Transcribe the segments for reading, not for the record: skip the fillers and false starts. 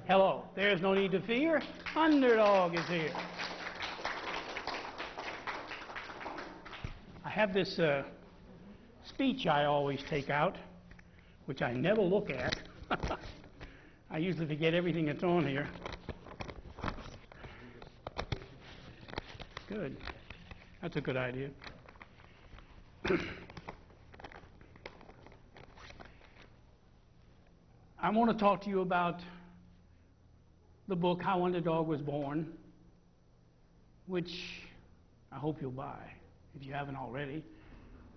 Hello, there's no need to fear. Underdog is here. I have this speech I always take out, which I never look at. I usually forget everything that's on here. Good. That's a good idea. I want to talk to you about the book, How Underdog Was Born, which I hope you'll buy, if you haven't already.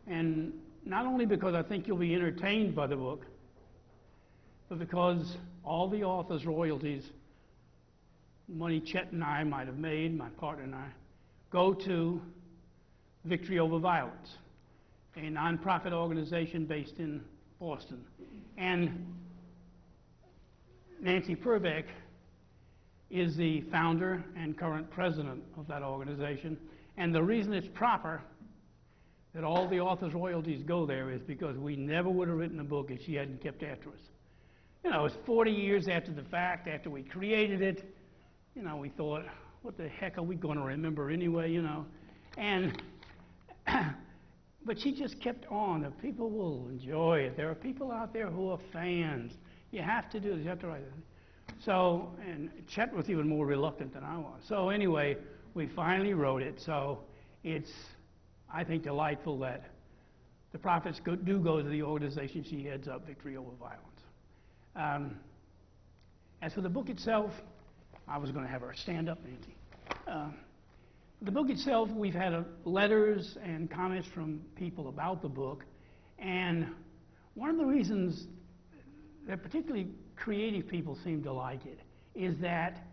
And not only because I think you'll be entertained by the book, but because all the author's royalties, money Chet and I might have made, my partner and I, go to Victory Over Violence, a nonprofit organization based in Boston. And Nancy Purbeck is the founder and current president of that organization. And the reason it's proper that all the author's royalties go there is because we never would have written a book if she hadn't kept after us. You know, it's 40 years after the fact, after we created it. You know, we thought, what the heck are we going to remember anyway, you know? And, but she just kept on. The people will enjoy it. There are people out there who are fans. You have to do this, you have to write it. So, and Chet was even more reluctant than I was. So anyway, we finally wrote it. So it's, I think, delightful that the profits do go to the organization she heads up, Victory Over Violence. As for the book itself, I was going to have her stand up, Nancy. The book itself, we've had letters and comments from people about the book. And one of the reasons that particularly creative people seem to like it is that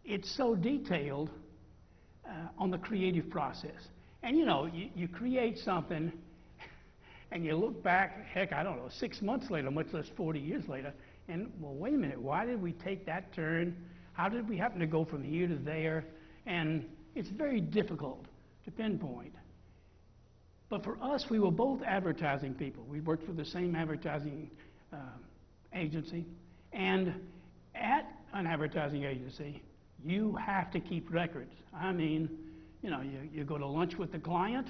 it's so detailed on the creative process. And you know, you create something and you look back, heck, I don't know, 6 months later, much less 40 years later, and well, wait a minute, why did we take that turn? How did we happen to go from here to there? And it's very difficult to pinpoint. But for us, we were both advertising people. We worked for the same advertising agency. And at an advertising agency, you have to keep records. I mean, you know, you go to lunch with the client.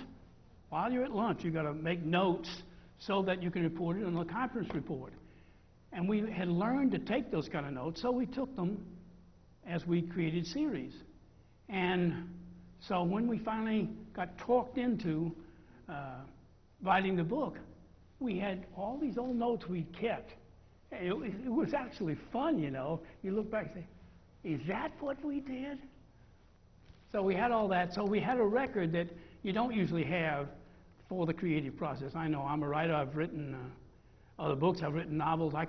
While you're at lunch, you've got to make notes so that you can report it on the conference report. And we had learned to take those kind of notes, so we took them as we created series. And so when we finally got talked into writing the book, we had all these old notes we kept. It was actually fun, you know. You look back and say, is that what we did? So we had all that. So we had a record that you don't usually have for the creative process. I know I'm a writer. I've written other books. I've written novels. I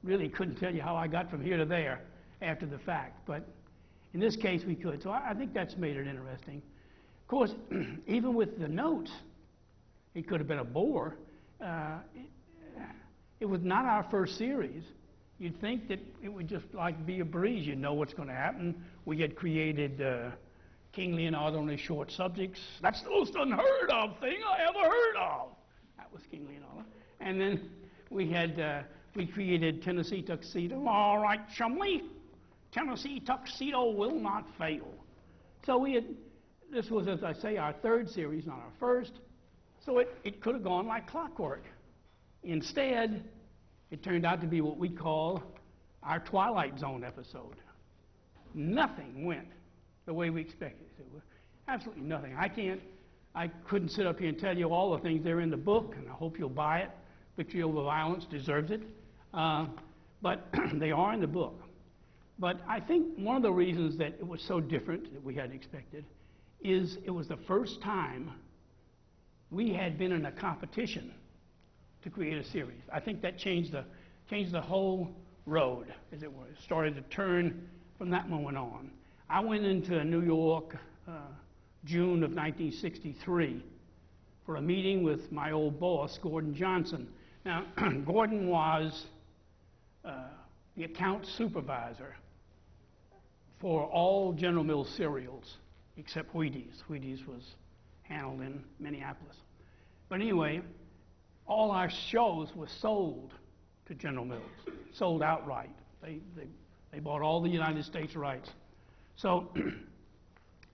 really couldn't tell you how I got from here to there after the fact. But in this case, we could. So I think that's made it interesting. Of course, even with the notes, it could have been a bore. It was not our first series. You'd think that it would just like be a breeze. You know what's going to happen. We had created King Leonardo and his short subjects. That's the most unheard of thing I ever heard of. That was King Leonardo. And then we had we created Tennessee Tuxedo. All right, Chumley, Tennessee Tuxedo will not fail. So we had, this was, as I say, our third series, not our first. So it could have gone like clockwork. Instead, it turned out to be what we call our Twilight Zone episode. Nothing went the way we expected. Absolutely nothing. I couldn't sit up here and tell you all the things that are in the book, and I hope you'll buy it. Victory Over Violence deserves it. But they are in the book. But I think one of the reasons that it was so different that we hadn't expected is it was the first time we had been in a competition to create a series. I think that changed the whole road, as it were. It started to turn from that moment on. I went into New York June of 1963 for a meeting with my old boss, Gordon Johnson. Now, Gordon was the account supervisor for all General Mills cereals except Wheaties. Wheaties was handled in Minneapolis. But anyway, all our shows were sold to General Mills, sold outright. They bought all the United States rights. So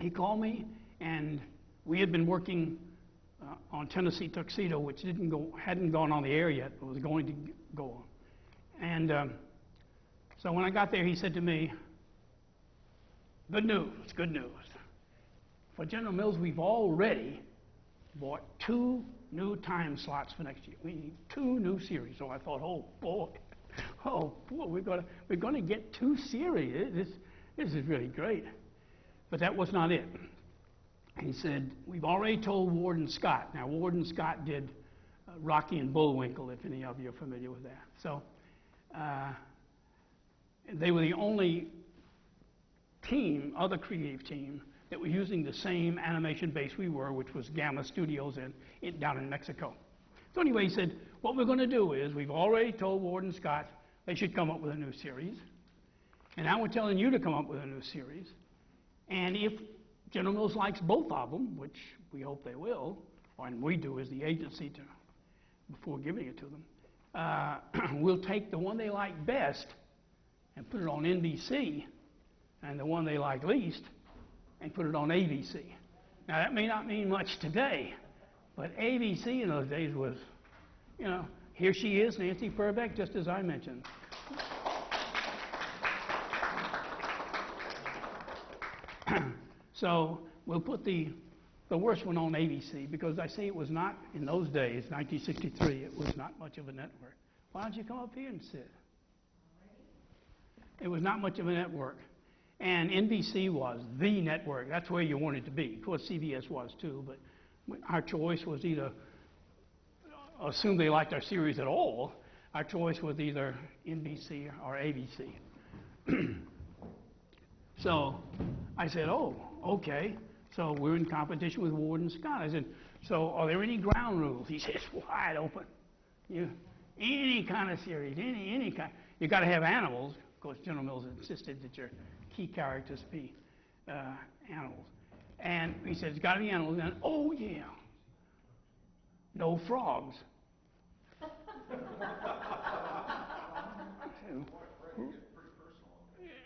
he called me, and we had been working on Tennessee Tuxedo, which hadn't gone on the air yet, but was going to go on. And so when I got there, he said to me, good news, good news. For General Mills, we've already bought 2 new time slots for next year. We need 2 new series. So I thought, oh boy, we're gonna get 2 series. This is really great. But that was not it. He said, we've already told Ward and Scott. Now, Ward and Scott did Rocky and Bullwinkle, if any of you are familiar with that. So they were the only team, other creative team, that were using the same animation base we were, which was Gamma Studios down in Mexico. So anyway, he said, what we're going to do is, we've already told Ward and Scott they should come up with a new series. And now we're telling you to come up with a new series. And if General Mills likes both of them, which we hope they will, and we do as the agency before giving it to them, we'll take the one they like best and put it on NBC, and the one they like least and put it on ABC. Now, that may not mean much today, but ABC in those days was, you know, here she is, Nancy Purbeck, just as I mentioned. So we'll put the worst one on ABC, because I say it was not, in those days, 1963, it was not much of a network. Why don't you come up here and sit? It was not much of a network. And NBC was the network. That's where you wanted to be. Of course, CBS was too, but our choice was either, assume they liked our series at all, our choice was either NBC or ABC. So I said, oh, okay. So we're in competition with Ward and Scott. I said, so are there any ground rules? He says, wide open. Any kind of series, any kind. You got to have animals. Of course, General Mills insisted that your key characters be animals. And he said, it's got to be animals. And, oh, yeah, no frogs.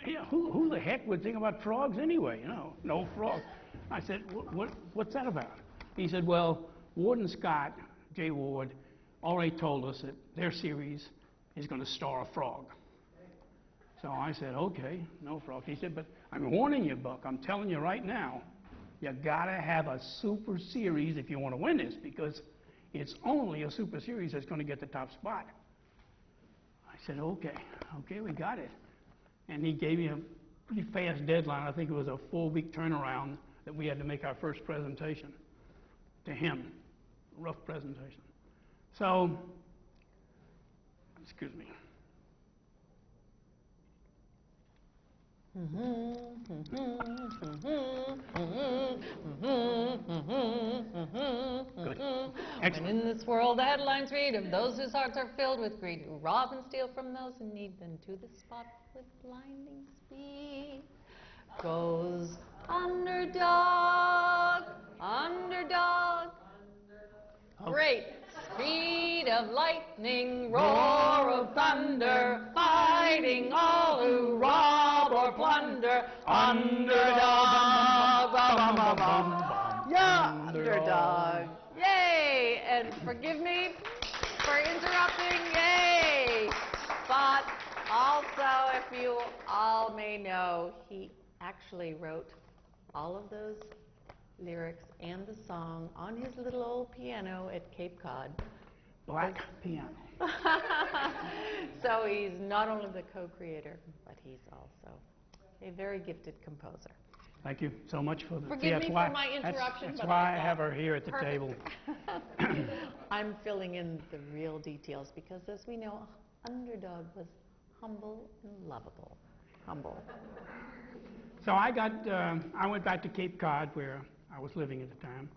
Yeah, who the heck would think about frogs anyway? You know, no frogs. I said, what's that about? He said, well, Ward and Scott, Jay Ward, already told us that their series is going to star a frog. So I said, okay, no frog. He said, but I'm warning you, Buck, I'm telling you right now, you got to have a super series if you want to win this, because it's only a super series that's going to get the top spot. I said, okay, we got it. And he gave me a pretty fast deadline. I think it was a 4-week turnaround that we had to make our first presentation to him, a rough presentation. So, excuse me. Good. And in this world, the headlines read of those whose hearts are filled with greed, who rob and steal from those who need them, to the spot with blinding speed goes Underdog, Underdog. Great speed of lightning, roar of thunder, fighting all who rob or plunder. Underdog, bum, bum, bum. Yeah, Underdog. Yay! And forgive me for interrupting. Yay! But also, if you all may know, he actually wrote all of those lyrics and the song on his little old piano at Cape Cod. Black piano. So he's not only the co-creator, but he's also a very gifted composer. Thank you so much for the... Forgive me for my interruption. That's why I have her here at the table. I'm filling in the real details because, as we know, Underdog was humble and lovable. Humble. So I went back to Cape Cod, where I was living at the time,